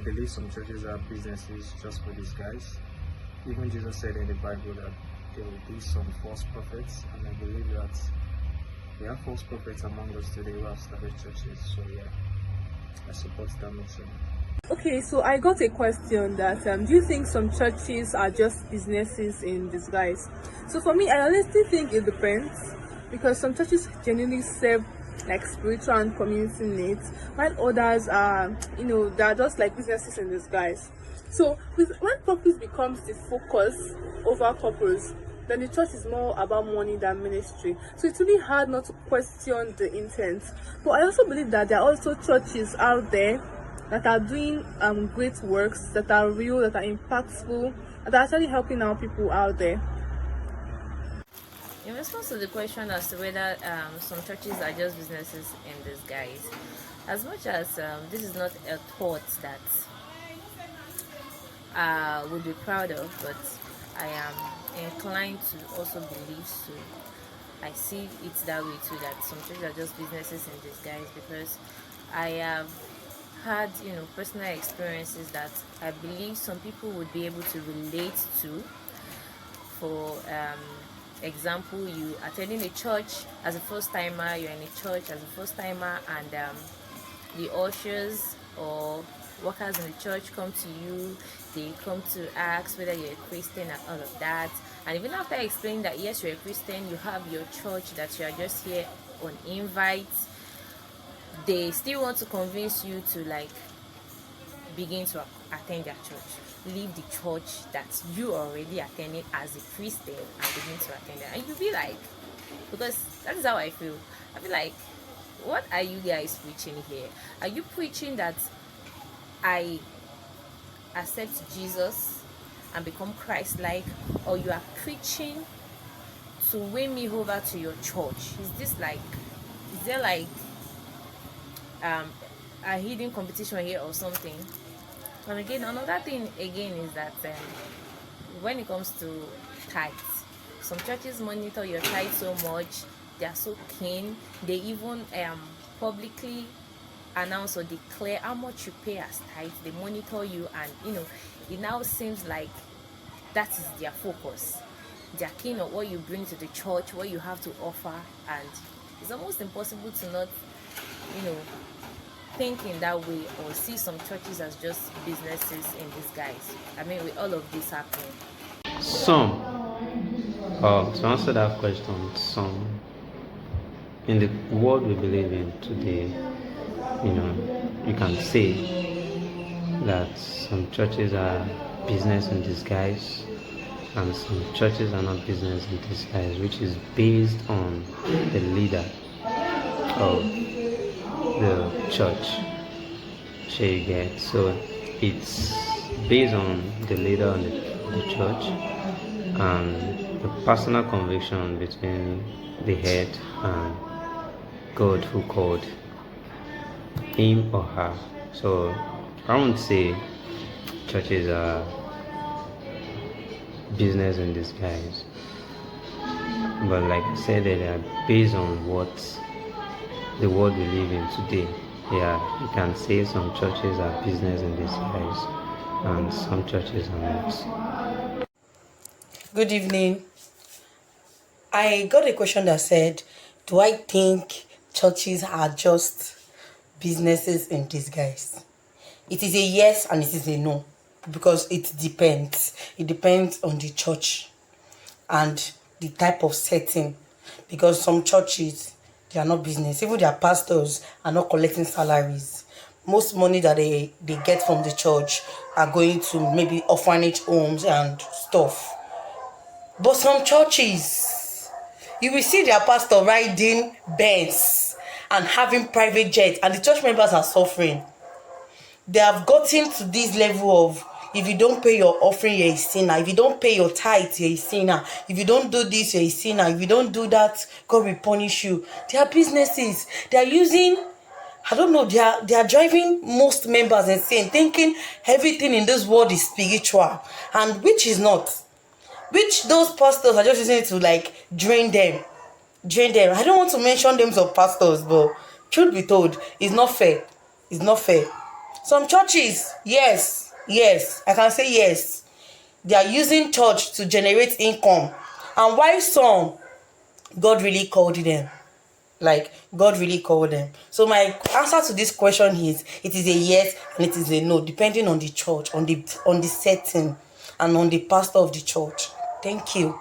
believe some churches are businesses just for these guys. Even Jesus said in the Bible that there will be some false prophets, and I believe that there are false prophets among us today who have started churches. So yeah, I support that notion. Okay, so I got a question that do you think some churches are just businesses in disguise? So for me, I honestly think it depends, because some churches genuinely serve like spiritual and community needs, while others are, they're just like businesses in disguise. So when purpose becomes the focus over purpose, then the church is more about money than ministry. So it's really hard not to question the intent. But I also believe that there are also churches out there that are doing great works, that are real, that are impactful, that are actually helping our people out there. In response to the question as to whether some churches are just businesses in disguise, as much as this is not a thought that I would be proud of, but I am inclined to also believe so. I see it that way too, that some churches are just businesses in disguise, because I have had personal experiences that I believe some people would be able to relate to. For example, you attending a church as a first timer, you're in a church as a first timer, and the ushers or workers in the church come to you, they come to ask whether you're a Christian and all of that. And even after explaining that yes, you're a Christian, you have your church, that you are just here on invite, they still want to convince you to like begin to attend their church. Leave the church that you already attended as a Christian and begin to attend it. And you'll be like, because that is how I feel. I feel like, what are you guys preaching here? Are you preaching that I accept Jesus and become Christ-like, or you are preaching to win me over to your church? Is there like a hidden competition here or something? And again, another thing again is that when it comes to tithes, some churches monitor your tithe so much, they are so keen, they even publicly announce or declare how much you pay as tithe. They monitor you, and it now seems like that is their focus. They are keen on what you bring to the church, what you have to offer, and it's almost impossible to not think in that way or see some churches as just businesses in disguise. I mean, with all of this happening. Some, to answer that question, some, in the world we believe in today, you can say that some churches are business in disguise and some churches are not business in disguise, which is based on the leader of the church. You get, so it's based on the leader of the church and the personal conviction between the head and God who called him or her. So I won't say churches are business in disguise, but like I said, they are based on what the world we live in today. Yeah, you can say some churches are business in disguise and some churches are not. Good evening. I got a question that said, do I think churches are just businesses in disguise? It is a yes and it is a no, because it depends. It depends on the church and the type of setting, because some churches, they are not business. Even their pastors are not collecting salaries. Most money that they get from the church are going to maybe orphanage homes and stuff. But some churches, you will see their pastor riding Benz and having private jets, and the church members are suffering. They have gotten to this level of, if you don't pay your offering, you're a sinner. If you don't pay your tithe, you're a sinner. If you don't do this, you're a sinner. If you don't do that, God will punish you. They are businesses. They are using, I don't know, they are driving most members insane, thinking everything in this world is spiritual, and which is not. Which those pastors are just using it to like drain them. I don't want to mention names of pastors, but truth be told, it's not fair. Some churches, yes, I can say yes, they are using church to generate income. And why some, God really called them. Like, God really called them. So my answer to this question is, it is a yes and it is a no, depending on the church, on the setting, and on the pastor of the church. Thank you.